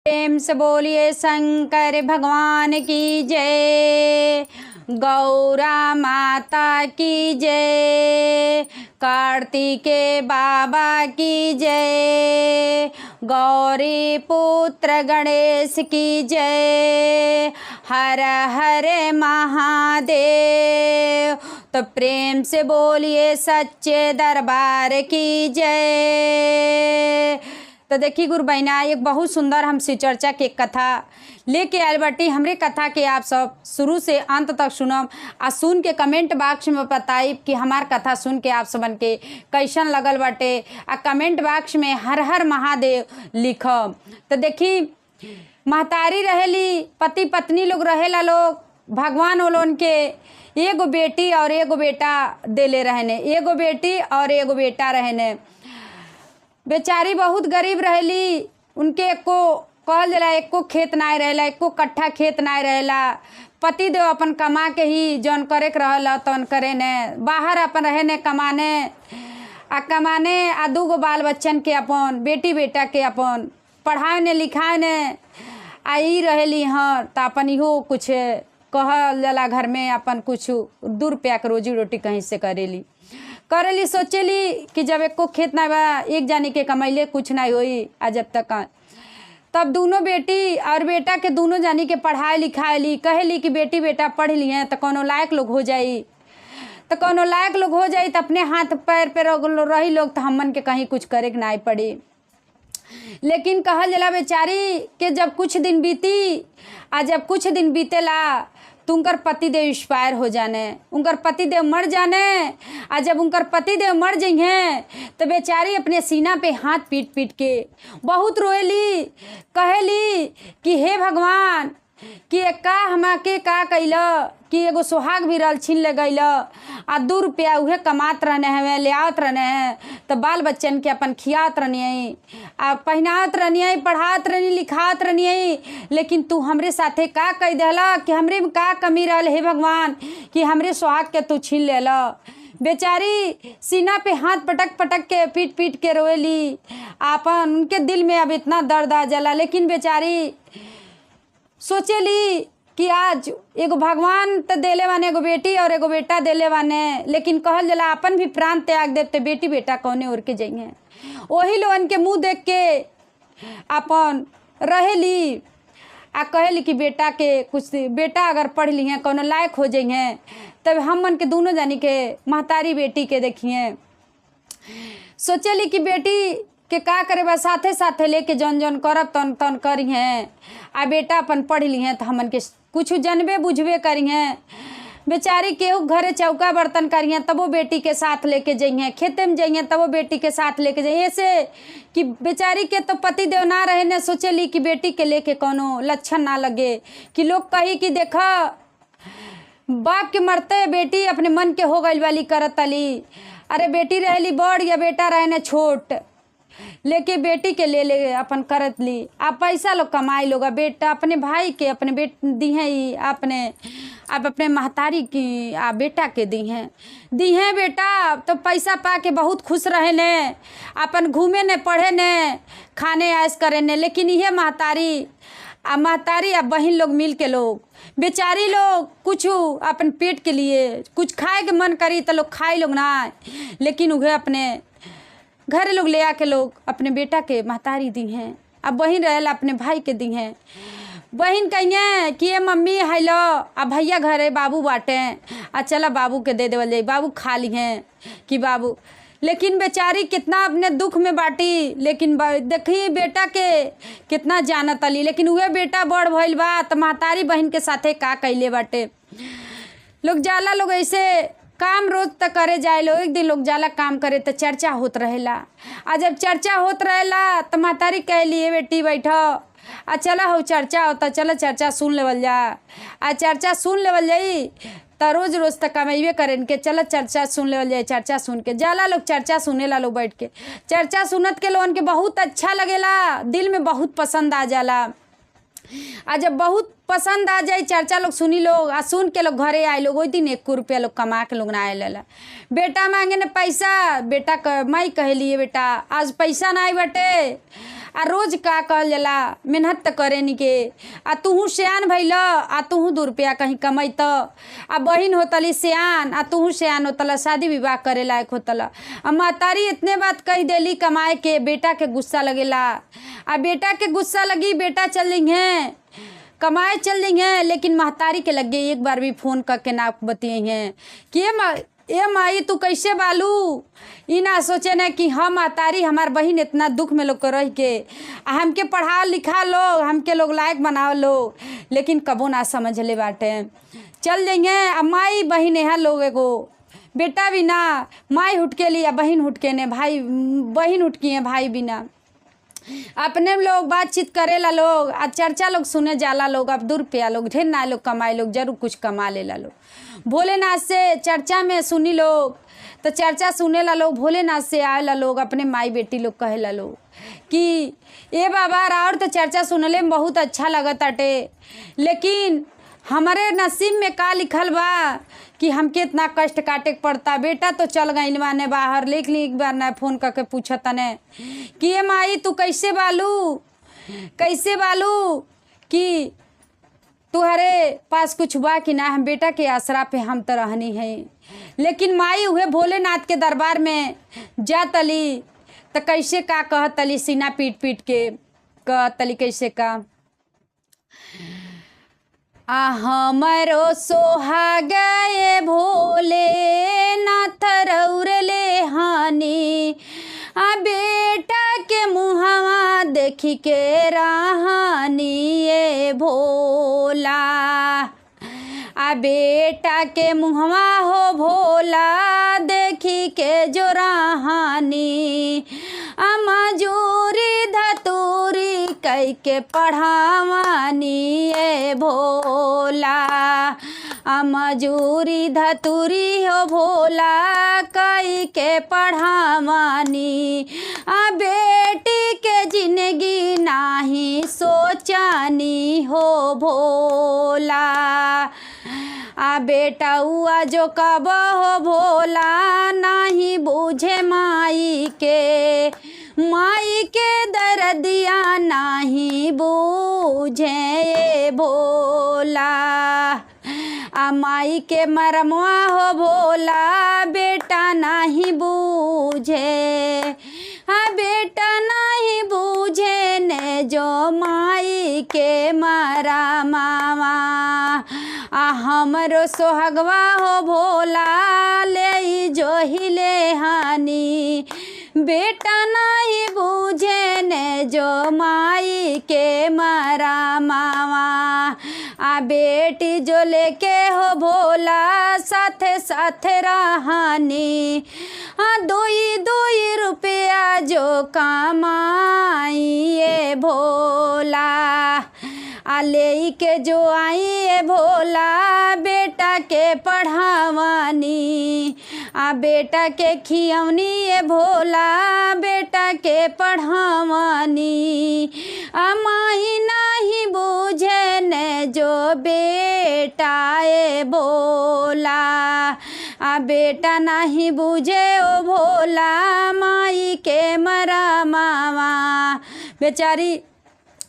प्रेम से बोलिए शंकर भगवान की जय, गौरा माता की जय, कार्तिके बाबा की जय, गौरी पुत्र गणेश की जय, हर हर महादेव। तो प्रेम से बोलिए सच्चे दरबार की जय। तो देखिए गुरु बहना, एक बहुत सुंदर हम शिव चर्चा के कथा लेके आयल बाटी। हमरे कथा के आप सब शुरू से अंत तक सुनम आ सुन के कमेंट बॉक्स में बताइब कि हमार कथा सुन के आप सबन के कैसन लगल बाटे। आ कमेंट बॉक्स में हर हर महादेव लिखब। तो देखी महतारी रहेली, पति पत्नी लोग रहेला लोग, भगवान ओलोन के एगो बेटी और एगो बेटा देले रहने, एगो बेटी और एगो बेटा रहने। बेचारी बहुत गरीब रहेली, उनके एको कहल जाला एको खेत नाय रहेला, एको कट्ठा खेत नाय रहेला। पति देव अपन कमा के ही जौन करे के रहला तौन करे ने, बाहर अपन रहे ने कमाने आ कमाने आ दूगो बाल बच्चन के अपन बेटी बेटा के अपन पढ़ाए ने लिखाए ने आ ई रहेली हर। तो अपन इहो कुछ कहल जाला घर में अपन कुछ 2 रुपया के रोजी रोटी कहीं से करेली सोचेली कि जब एको खेत ना बा, एक जानी के कमैले कुछ ना होई। आ जब तक तब दोनों बेटी और बेटा के दोनों जानी के पढ़ाए लिखाए ली, कहेली कि बेटी बेटा पढ़ लिए तो कोनो लायक लोग हो जाई, तो कोनो लायक लोग हो जाई तो अपने हाथ पैर पे रही लोग, तो हमन के कहीं कुछ करे के ना पड़ी। लेकिन कहल जाला बेचारी के जब कुछ दिन बीती आ जब कुछ दिन बीतेला तो उनकर पतिदेव एक्सपायर हो जाने, उनकर पतिदेव मर जाने। आ जब उनकर पतिदेव मर जइहें तो बेचारी अपने सीना पे हाथ पीट पीट के बहुत रोएली, कहेली कि हे भगवान कि का हमाके का कैला कि एगो सुहाग भी रल छीन ले गईल आ 2 रुपया उहे कमात रहने हमें ले आवत रहने हैं, तो बाल बच्चन के अपन खियात रहनी आ पहनावत रहनी, पढ़ात रहनी, लिखात रहनी। लेकिन तू हमरे साथे का कह देला कि हमरे में का कमी रहल हे भगवान कि हमरे सुहाग के तू छीन लेला। बेचारी सीना पे हाथ पटक पटक के पीट पीट के रोएली, आपन उनके दिल में अब इतना दर्द आ जाला। लेकिन बेचारी सोचेली कि आज एगो भगवान तो देले वाने एगो बेटी और एगो बेटा देले वाने, लेकिन कहल जाला अपन भी प्राण त्याग देते बेटी बेटा कौने ओर के जाइए। वही लोगन के मुंह देख के अपन रहेली आ कहेली कि बेटा के कुछ बेटा अगर पढ़ ली हैं कौनो लायक हो जाइए, तब हम मन के दोनों जानी के महतारी बेटी के देखिए। सोचेली कि बेटी के का करे बा साथे साथे लेके जौन जौन करब तौन तौन करी हैं, आ बेटा अपन पढ़ ली हैं तो हमन के कुछ जनबे बुझबे करी हैं। बेचारी केहू घरे चौका बर्तन करी हैं तब वो बेटी के साथ लेके जाइए, खेते में जाइए तब वो बेटी के साथ लेके जाइए। ऐसे कि बेचारी के तो पति देव ना रहे ने, सोचेली कि बेटी के लेके कोनो लक्षण ना लगे कि लोग कही कि देखा बाप के मरते बेटी अपने मन के हो गई वाली करत अली। अरे बेटी रहेली बड़ या बेटा रहे ने छोट, लेके बेटी के ले अपन करत ली। आप पैसा लोग कमाई लोग, बेटा अपने भाई के अपने दी हैं, अपने आप अपने महतारी की आ बेटा के दी हैं बेटा। तो पैसा पा के बहुत खुश रहे ने, अपन घूमे ने, पढ़े ने, खाने ऐश करे ने। लेकिन यह महतारी आ बहन लोग मिल के लोग बेचारी लोग कुछ अपन पेट के लिए कुछ खाए के मन करी तो लोग खाई लोग ना, लेकिन वह अपने घर लोग ले आके लोग अपने बेटा के महतारी दी हैं। अब बहन रहेला अपने भाई के दी हैं। बहन कहिए कि ये मम्मी है लो, अब भैया घरे बाबू बाटे आ चला बाबू के दे देवल जाई, बाबू खा ली हैं कि बाबू। लेकिन बेचारी कितना अपने दुख में बाटी, लेकिन देखी बेटा के कितना जानत अली। लेकिन वह बेटा बड़ भइल बा तो महतारी बहन के साथे का कैले बाटे। लोग जाला लोग ऐसे काम रोज तक करे जाए लो, एक दिन लोग जाला काम करे तो चर्चा होत रहेला। आ जब चर्चा होत रहेला तो महतारी कहली है बेटी बैठो आ चला हो चर्चा होता, चलो चर्चा सुन लेवल जा। आ चर्चा सुन लेवल जाई तो रोज रोज तक कमेबे करें के चलो चर्चा सुन लेवल जाए। चर्चा सुन के जाला लोग चर्चा सुनेला, लोग बैठ के चर्चा सुनत के लोगन के बहुत अच्छा लगेला, दिल में बहुत पसंद आ जाला। आ जब बहुत पसंद आ जाए चर्चा लोग सुनी लोग आ सुन के लोग घरे आए लोग, वही दिन 1 रुपया लोग कमा के लोग ना आए ला। बेटा मांगे ने पैसा, बेटा माई कहली बेटा आज पैसा ना आई बटे आ रोज का कहल जाला मेहनत त करे नी के आ तूहू सियान भइल आ तूहू 2 रुपया कहीं कमैत आ बहिन होतली सियान आ तूहू सियान होतल शादी विवाह करे लायक होतल आ महतारी इतने बात कह देली कमाए के बेटा के गुस्सा लगेला आ बेटा के गुस्सा लगी बेटा चल रही हैं कमाए चल रही हैं लेकिन महतारी के लगे एक बार भी फोन करके ना बतिये हैं कि ए माई तू कैसे बालू ई ना सोचे ना कि हम महतारी हमार बहन इतना दुख में लोग रह के हमके पढ़ा लिखा लोग हमके लोग लायक बनाओ लोग लेकिन कबो ना समझ ले बाटे चल जाइए अब माई बहन यहाँ लोग एगो बेटा भी ना माई हुटके लिया बहन हुटके ने भाई बहन हुटकी है भाई भी ना अपने लोग बातचीत करेला लोग आ चर्चा लोग सुने जाला लोग अब 2 रुपया लोग ढेर ना लोग कमाए लोग जरूर कुछ कमा लेला लोग भोलेनाथ से चर्चा में सुनी लोग तो चर्चा सुनेला लोग भोलेनाथ से आएला लोग अपने माई बेटी लोग कहेला लोग कि ए बाबा राउर तो चर्चा सुनले में बहुत अच्छा लगत अटे लेकिन हमारे नसीब में का लिखल बा कि हमके इतना कष्ट काटे पड़ता बेटा तो चल गई माने बाहर लेकिन एक बार ना फोन करके पूछा तने कि ये माई तू कैसे बालू कि तुहरे पास कुछ बा कि ना हम बेटा के आसरा पे हम तो रहनी है लेकिन माई हुए भोलेनाथ के दरबार में जा तली तो कैसे का कह तली सीना पीट पीट के कह तली कैसे का हमरो सोहागे भोले नाथ रौरले हानि बेटा के मुहवा देखी के राहानी ए भोला बेटा के मुहवा हो भोला देखी के जो राहानी मजूरी धतूरी कई के पढ़ावानी ए भोला मजूरी धतूरी हो भोला कई के पढ़ावानी बेटी के जिंदगी नाही सोचानी हो भोला बेटा हुआ जो कब हो भोला नाही बूझे माई के दर्दिया नाही बूझे भोला माई के मरमवा हो भोला बेटा नाही बूझे बेटा नहीं बूझे ने जो माई के मरा मामा हमरो सोहगवा हो भोला ले जो हिले हानि बेटा नहीं बूझे ने जो माई के मरा मामा बेटी जो लेके हो भोला साथे साथे रहानी 2 रुपया जो कमाई ए भोला ले के जो आई ए भोला बेटा के पढ़ावानी बेटा के खियौनी ए भोला बेटा के पढ़ावानी माही नहीं बूझे ने जो बेटा ए भोला बेटा नहीं बूझे ओ भोला माई के मरा मामा बेचारी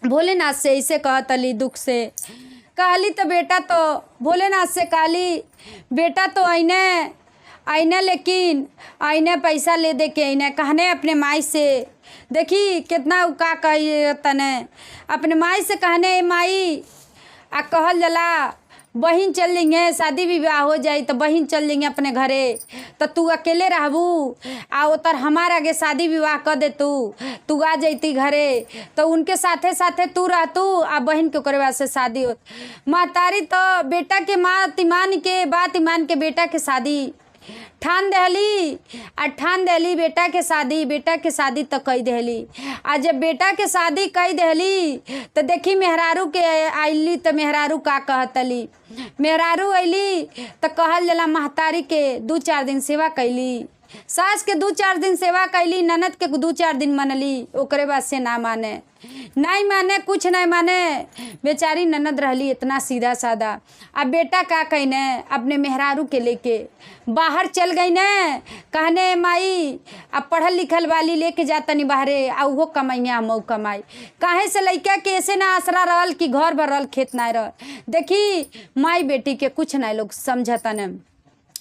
भोलेनाथ से ऐसे कहतली दुख से कहली तो बेटा तो भोलेनाथ से कहली बेटा तो आईने लेकिन आईने पैसा ले दे के आईने कहने अपने माई से देखी कितना का कही तने अपने माई से कहने माई कहल जला बहन चल जाएंगे शादी विवाह हो जाए तो बहन चल जाएंगे अपने घरे तो तू अकेले रहबू उतर हमारे आगे शादी विवाह कर दे तू आ जाती घरे तो उनके साथे साथे तू रहतू बहन के ओकरे वास्ते शादी हो महतारी तो बेटा के बात ईमान के बेटा के शादी ठान दहली बेटा के शादी तो कई दहली जब बेटा के शादी कई दहली तो देखी मेहरारू के आइली तो मेहरारू का कहतली मेहरारू अली तो कहल जला महतारी के 2-4 दिन सेवा कैली सास के 2-4 दिन सेवा कैली ननद के 2-4 दिन मनली ओकरे बाद से ना माने नहीं माने, कुछ नहीं माने। बेचारी ननद रहली इतना सीधा सादा। अब बेटा का कहने अपने मेहरारू के लेके बाहर चल गई ने, कहने माई अब पढ़ल लिखल वाली लेके जाता नहीं बाहरे, आ वो कमाइया हम कमाई। काहे से लइका के ऐसे ना आसरा रहल कि घर भर रहल खेत ना रह। देखी माई बेटी के कुछ नहीं लोग समझता न।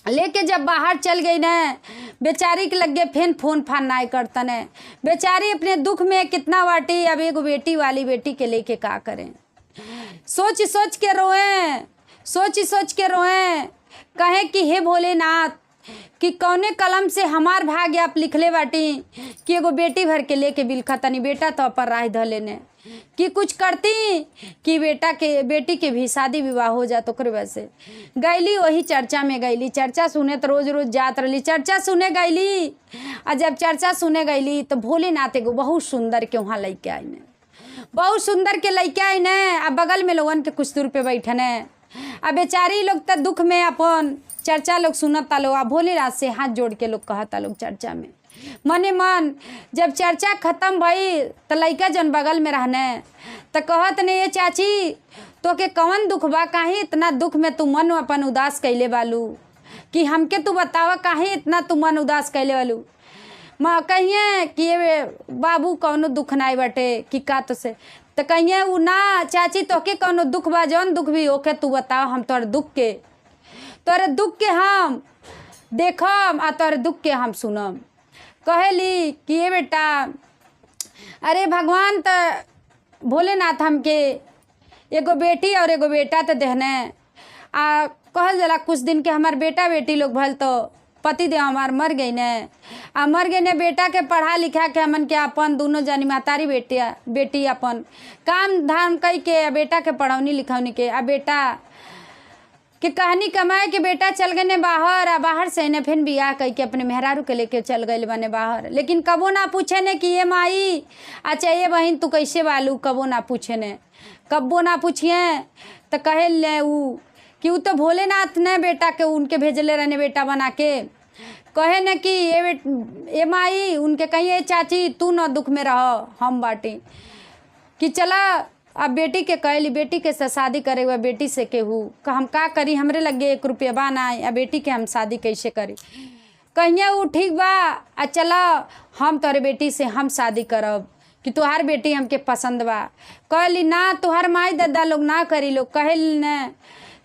लेके जब बाहर चल गई न, बेचारी के लगे फिर फोन फान ना करता न। बेचारी अपने दुख में कितना बाटी। अब एगो बेटी वाली बेटी के लेके का करें, सोच सोच के रोएं, सोच के रोएं। कहे कि हे भोलेनाथ कि कौने कलम से हमार भाग्य आप लिखले बाटी कि एगो बेटी भर के लेके बिलखा तनी। बेटा तो पर राह धले ने कि कुछ करती कि बेटी के भी शादी विवाह हो जात। ओकरे वजह से गईली वही चर्चा में गईली। चर्चा सुने तो रोज रोज जात रही, चर्चा सुने गईली। और जब चर्चा सुने गईली तो भोलेनाथ एगो बहुत सुंदर के वहाँ लैके आई ने, बहुत सुंदर के लैके आई ने। अब बगल में लोगन के कुछ दूर पे बैठन है। अब बेचारी लोग तो दुख में अपन चर्चा लोग सुनता लोग। अब भोलेनाथ से हाथ जोड़ के लोग कहता लोग चर्चा में मने मन। जब चर्चा खत्म भई तो लइका जन बगल में रहने तो कहत ने, ये चाची तो के कौन दुख बा, काहे इतना दुख में तू मन अपन उदास कैले बालू कि हमके तू बतावा काहे इतना तू मन उदास कैले बालू। माँ कहिए कि ये बाबू कौनो दुख नाई बटे कि का तो से तो कहिए उ ना चाची तोके कौनो दुख बा, जौन दुख भी ओके तू बताओ, हम तोरे दुख के हम देखम आ तोरे दुख के हम सुनम। कहेली कि ये बेटा अरे भगवान तो भोलेनाथ हमके एगो बेटी और एगो बेटा तो देहने। आ कहल जला कुछ दिन के हमार बेटा बेटी लोग भल तो पति देव हमार मर गई ने। आ मर गई ने, बेटा के पढ़ा लिखा के हमन के अपन दोनों जानी महतारी बेटी अपन काम धाम कई के बेटा के पढ़ौनी लिखौनी के। आ बेटा कि कहानी कमाए के बेटा चल गए ने बाहर। आ बाहर से ने फिर बियाह कई के अपने मेहरारू के लेके चल गए बने बाहर। लेकिन कबो ना पूछे ने कि ये माई अच्छा ये बहन तू कैसे बालू, कबो ना पूछे ने, कबो ना पूछिए। तो कहे ले ऊ कि ऊ तो भोलेनाथ ने बेटा के उनके भेजले रहने बेटा बना के। कहे न कि ये माई उनके कहिए चाची तू न दुख में रह, हम बाटी कि चला अब बेटी के कहली बेटी के से शादी करे हुआ बेटी से केहू का हम का करी, हमरे लगे 1 रुपया बा ना, या बेटी के हम शादी कैसे करी। कहिए ऊ ठीक बा, आ चला हम तोरे बेटी से हम शादी करब कि तुहार बेटी हमके पसंद बा। कहली ना तुहार माई दादा लोग ना करी। लोग कहली न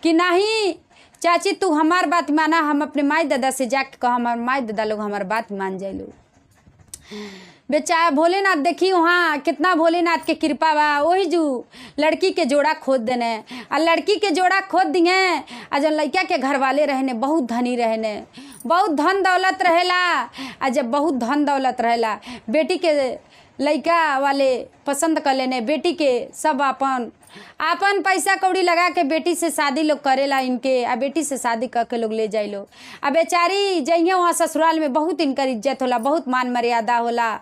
कि नहीं चाची तू हमार बात माना, हम अपने माई दादा से जाके कह, हमार माई दादा लोग हमार बात मान जाए लोग। बेचारा भोलेनाथ देखी वहाँ कितना भोलेनाथ के कृपा बा। वही जो लड़की के जोड़ा खोद देने, आ लड़की के जोड़ा खोद दिए। आ जब लड़का के घर वाले रहने बहुत धनी रहने, बहुत धन दौलत रहेला। आ जब बहुत धन दौलत रहेला बेटी के लड़का वाले पसंद कर लेने, बेटी के सब आपन पैसा कौड़ी लगा के बेटी से शादी लोग करेला इनके। आ बेटी से शादी करके लोग ले जाए लोग। आ बेचारी जइए वहाँ ससुराल में बहुत इनकर इज्जत होला, बहुत मान मर्यादा होला,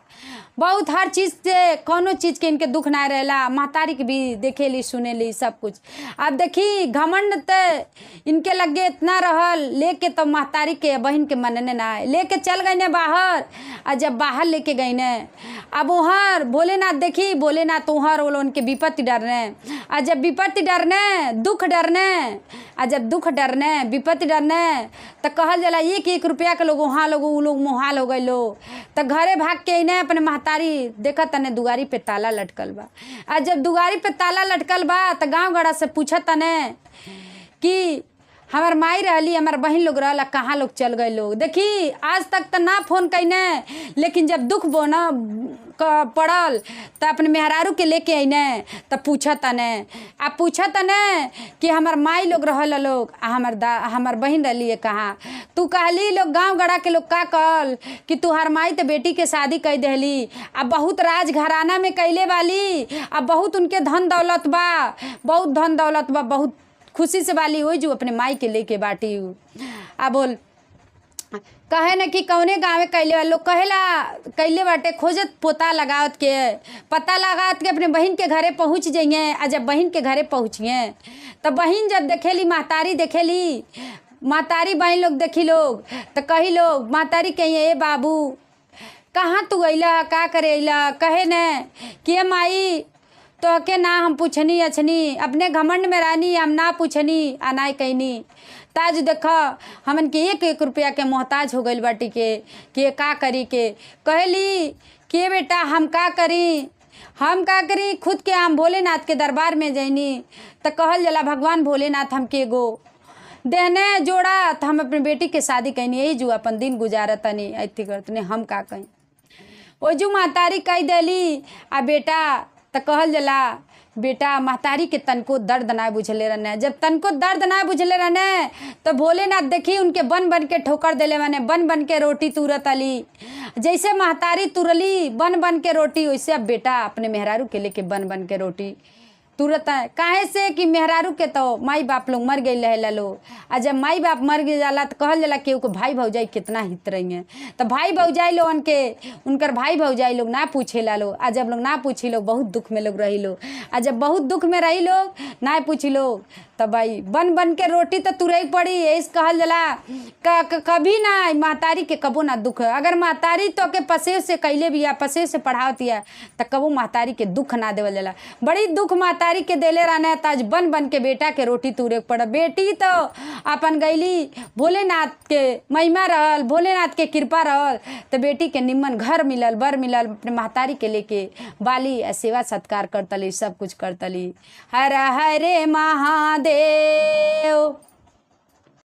बहुत हर चीज़ से कौनो चीज़ के इनके दुख ना रहेला। महतारी के भी देखेली सुनेली सब कुछ। अब देखी घमंड तो इनके लगे इतना रहल, लेके तो महतारी के बहन के मनने ना आए, लेके चल गए ने बाहर। आ जब बाहर लेके गई ने अब वहाँ भोलेनाथ देखी भोलेनाथ वहाँ रोलो उनके विपत्ति डरने। आ जब विपत्ति डरने दुख डरने, आ जब दुख डरने विपत्ति डरने तो कहल जला 1 रुपया के लोग वहाँ लोग उ लोग मुहाल हो गए लोग। तो घरे भाग के इन्हें अपने महतारी देखा तने दुआरी पे ताला लटकल बा। आ जब दुआरी पे ताला लटकल बा तो गाँव गड़ा से पूछा तने कि हमार माई रहली हमार बहन लोग रहला कहाँ लोग चल गए लोग। देखी आज तक तो ना फोन कैने, लेकिन जब दुख बोना पड़ल तो अपने मेहरारू के लेके अने तो पूछा तने। आ पूछा तने कि हमार माई लोग रहल लोग, हमार बहन रहली है कहाँ। तू कहली लोग गांव गड़ा के लोग का कहल कि तुहार माई तो बेटी के शादी कर देली, अब बहुत राज घराना में कैले वाली, अब बहुत उनके धन दौलत बा, बहुत धन दौलत बा, बहुत खुशी से वाली हो जो अपने माई के लेके बाटी। आ बोल कहे न कि कौने गाँव कैले वाले लोग कहेला कैले बाटे खोजत पता लगावत के अपने बहन के घरे पहुँच जाइए। आ जब बहन के घरे पहुँचिए तो बहन जब देखेली महतारी बहन लोग देखी लोग तो कही लोग महतारी कहिए ए बाबू कहाँ तू अइला, का करे अइला, कहे न कि माई तो के ना हम पूछनी अछनी, अपने घमंड में रानी हम ना पूछनी अनाय कहनी। ताज देखा हमन के एक एक रुपया के मोहताज हो गइल बाटी के का करी के। कहली कि बेटा हम का करी, खुद के हम भोलेनाथ के दरबार में जैनी तो कहल जला भगवान भोलेनाथ हमके एगो देहने जोड़ा तो हम अपने बेटी के शादी कहनी, यही जो अपन दिन गुजारत तनी ऐथी करतने हम का कहीं। ओ जो महतारी कह देली आ बेटा तो कहल जला बेटा महतारी के तनको दर्द ना बुझले रहने। जब तनको दर्द ना बुझले रहने तो भोलेनाथ देखी उनके बन बन के ठोकर देले माने बन बन के रोटी तुरत अली। जैसे महतारी तुरली बन बन के रोटी, वैसे अब बेटा अपने मेहरारू के लेके बन बन के रोटी तुरत है। काहे से कि मेहरारू के तो माई बाप लोग मर गई रहे लो, आ जब माई बाप मर गई जाला तो कहल जाला कि उनको भाई भौजाई कितना हित रही हैं। तो भाई भौजाई लोग उनके उनकर भाई भौजाई लोग ना पूछे ला लो, आ जब लोग ना पूछी लोग बहुत दुख में लोग रही लोग, आ जब बहुत दुख में रही लोग ना पूछी लोग तब भाई बन बन के रोटी तो तुरई पड़ी। ऐसे कहल जला कभी ना महतारी के कबो ना दुख है। अगर महतारी तो के पसेव से कैले भी या पसेव से पढ़ावती है तो कबो महतारी के दुख ना देवल जाला। बड़ी दुख महतारी के देले रहने ताज बन बन के बेटा के रोटी तुरे पड़। बेटी तो अपन गईली भोलेनाथ के महिमा रहल, भोलेनाथ के कृपा रहल तो बेटी के निम्मन घर मिलल, बर मिलल, अपने महतारी के लेके बाली सेवा सत्कार करतली, सब कुछ करतली। हर हरे महादेव।